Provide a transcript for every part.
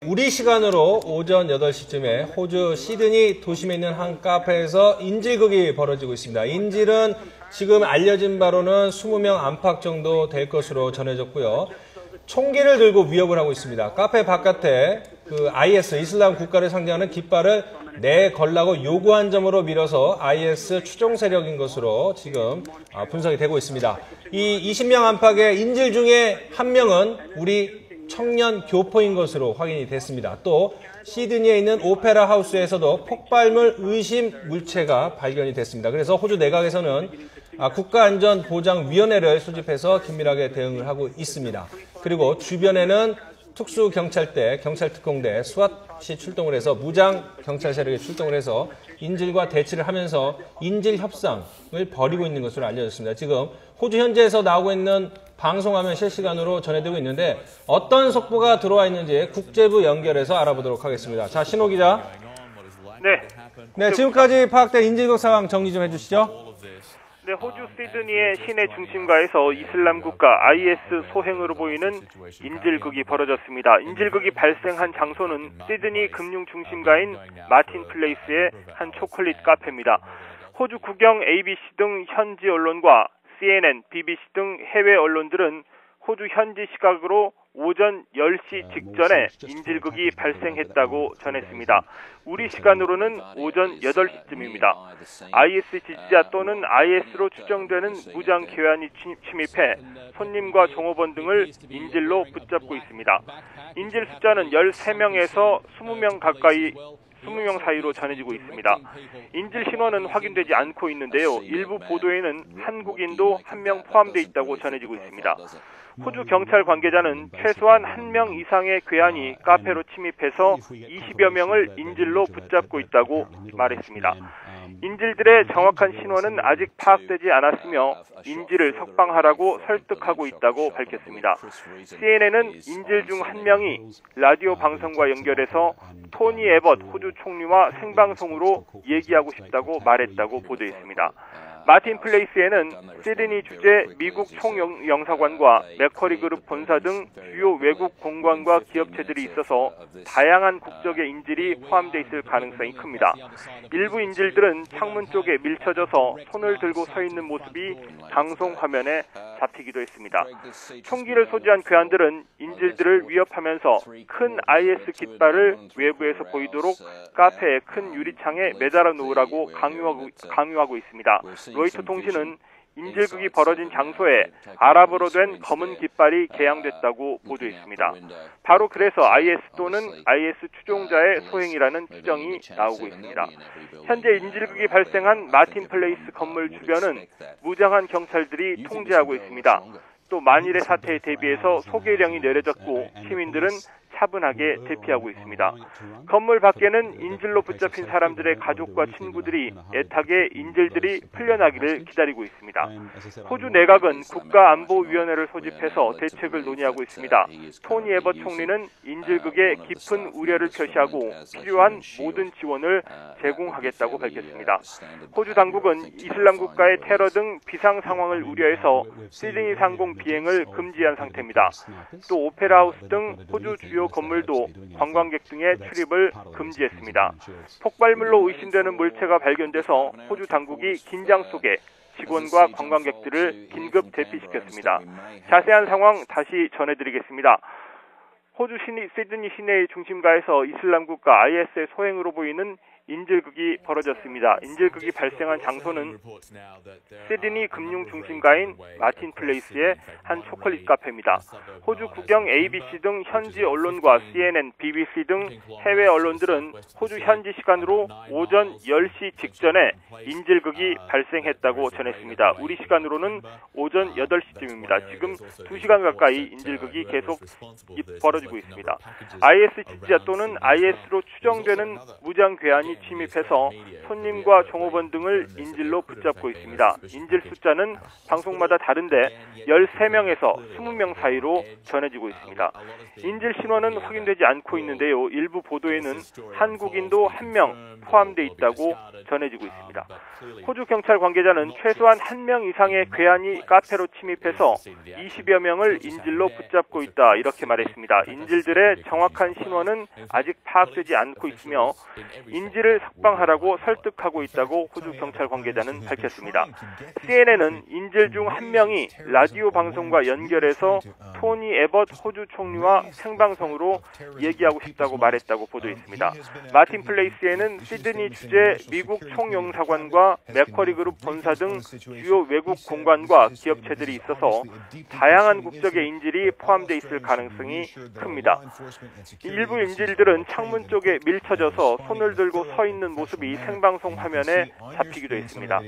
우리 시간으로 오전 8시쯤에 호주 시드니 도심에 있는 한 카페에서 인질극이 벌어지고 있습니다. 인질은 지금 알려진 바로는 20명 안팎 정도 될 것으로 전해졌고요. 총기를 들고 위협을 하고 있습니다. 카페 바깥에 IS, 이슬람 국가를 상징하는 깃발을 내걸라고 요구한 점으로 밀어서 IS 추종 세력인 것으로 지금 분석이 되고 있습니다. 이 20명 안팎의 인질 중에 한 명은 우리 청년 교포인 것으로 확인이 됐습니다. 또 시드니에 있는 오페라 하우스에서도 폭발물 의심 물체가 발견이 됐습니다. 그래서 호주 내각에서는 국가안전보장위원회를 소집해서 긴밀하게 대응을 하고 있습니다. 그리고 주변에는 특수경찰대, 경찰특공대, 스왓이 출동을 해서 무장 경찰 세력이 출동을 해서 인질과 대치를 하면서 인질 협상을 벌이고 있는 것으로 알려졌습니다. 지금 호주 현지에서 나오고 있는 방송화면 실시간으로 전해되고 있는데 어떤 속보가 들어와 있는지 국제부 연결해서 알아보도록 하겠습니다. 자, 신호 기자. 네, 지금까지 파악된 인질극 상황 정리 좀 해주시죠. 네, 호주 시드니의 시내 중심가에서 이슬람 국가 IS 소행으로 보이는 인질극이 벌어졌습니다. 인질극이 발생한 장소는 시드니 금융 중심가인 마틴 플레이스의 한 초콜릿 카페입니다. 호주 국영 ABC 등 현지 언론과 CNN, BBC 등 해외 언론들은 호주 현지 시각으로 오전 10시 직전에 인질극이 발생했다고 전했습니다. 우리 시간으로는 오전 8시쯤입니다. IS 지지자 또는 IS로 추정되는 무장 괴한이 침입해 손님과 종업원 등을 인질로 붙잡고 있습니다. 인질 숫자는 13명에서 20명 가까이 20명 사이로 전해지고 있습니다. 인질 신원은 확인되지 않고 있는데요. 일부 보도에는 한국인도 1명 포함되어 있다고 전해지고 있습니다. 호주 경찰 관계자는 최소한 1명 이상의 괴한이 카페로 침입해서 20여 명을 인질로 붙잡고 있다고 말했습니다. 인질들의 정확한 신원은 아직 파악되지 않았으며 인질을 석방하라고 설득하고 있다고 밝혔습니다. CNN은 인질 중 1명이 라디오 방송과 연결해서 토니 에벗 호주 총리와 생방송으로 얘기하고 싶다고 말했다고 보도했습니다. 마틴 플레이스에는 시드니 주재 미국 총영사관과 맥쿼리 그룹 본사 등 주요 외국 공관과 기업체들이 있어서 다양한 국적의 인질이 포함되어 있을 가능성이 큽니다. 일부 인질들은 창문 쪽에 밀쳐져서 손을 들고 서 있는 모습이 방송 화면에 잡히기도 했습니다. 총기를 소지한 괴한들은 인질들을 위협하면서 큰 IS 깃발을 외부에서 보이도록 카페의 큰 유리창에 매달아 놓으라고 강요하고 있습니다. 로이터 통신은 인질극이 벌어진 장소에 아랍어로 된 검은 깃발이 개양됐다고 보도했습니다. 바로 그래서 IS 또는 IS 추종자의 소행이라는 추정이 나오고 있습니다. 현재 인질극이 발생한 마틴 플레이스 건물 주변은 무장한 경찰들이 통제하고 있습니다. 또 만일의 사태에 대비해서 소개령이 내려졌고 시민들은 차분하게 대피하고 있습니다. 건물 밖에는 인질로 붙잡힌 사람들의 가족과 친구들이 애타게 인질들이 풀려나기를 기다리고 있습니다. 호주 내각은 국가안보위원회를 소집해서 대책을 논의하고 있습니다. 토니 에벗 총리는 인질극에 깊은 우려를 표시하고 필요한 모든 지원을 제공하겠다고 밝혔습니다. 호주 당국은 이슬람 국가의 테러 등 비상 상황을 우려해서 시드니 상공 비행을 금지한 상태입니다. 또 오페라 하우스 등 호주 주요 건물도 관광객 등의 출입을 금지했습니다. 폭발물로 의심되는 물체가 발견돼서 호주 당국이 긴장 속에 직원과 관광객들을 긴급 대피시켰습니다. 자세한 상황 다시 전해드리겠습니다. 호주 시드니 시내의 중심가에서 이슬람 국가 IS의 소행으로 보이는 인질극이 벌어졌습니다. 인질극이 발생한 장소는 시드니 금융 중심가인 마틴 플레이스의 한 초콜릿 카페입니다. 호주 국영 ABC 등 현지 언론과 CNN, BBC 등 해외 언론들은 호주 현지 시간으로 오전 10시 직전에 인질극이 발생했다고 전했습니다. 우리 시간으로는 오전 8시쯤입니다. 지금 2시간 가까이 인질극이 계속 벌어지고 있습니다. IS 지지자 또는 IS로 추정되는 무장 괴한이 침입해서 손님과 종업원 등을 인질로 붙잡고 있습니다. 인질 숫자는 방송마다 다른데 13명에서 20명 사이로 전해지고 있습니다. 인질 신원은 확인되지 않고 있는데요. 일부 보도에는 한국인도 1명 포함되어 있다고 전해지고 있습니다. 호주 경찰 관계자는 최소한 1명 이상의 괴한이 카페로 침입해서 20여 명을 인질로 붙잡고 있다 이렇게 말했습니다. 인질들의 정확한 신원은 아직 파악되지 않고 있으며 인질을 석방하라고 설득하고 있다고 호주 경찰 관계자는 밝혔습니다. CNN은 인질 중 1명이 라디오 방송과 연결해서 토니 에벗 호주 총리와 생방송으로 얘기하고 싶다고 말했다고 보도했습니다. 마틴 플레이스에는 시드니 주재 미국 총영사관과 맥쿼리 그룹 본사 등 주요 외국 공관과 기업체들이 있어서 다양한 국적의 인질이 포함되어 있을 가능성이 큽니다. 일부 인질들은 창문 쪽에 밀쳐져서 손을 들고 서 있는 모습이 생방송 화면에 잡히기도 했습니다.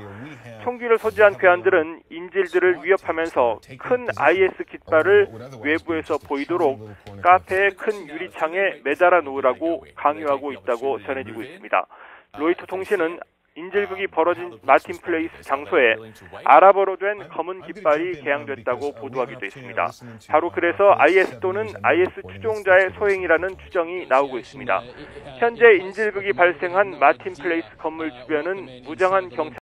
총기를 소지한 괴한들은 인질들을 위협하면서 큰 IS 깃발을 외부에서 보이도록 카페의 큰 유리창에 매달아 놓으라고 강요하고 있다고 전해지고 있습니다. 로이터 통신은 인질극이 벌어진 마틴 플레이스 장소에 아랍어로 된 검은 깃발이 개양됐다고 보도하기도 했습니다. 바로 그래서 IS 또는 IS 추종자의 소행이라는 추정이 나오고 있습니다. 현재 인질극이 발생한 마틴 플레이스 건물 주변은 무장한 경찰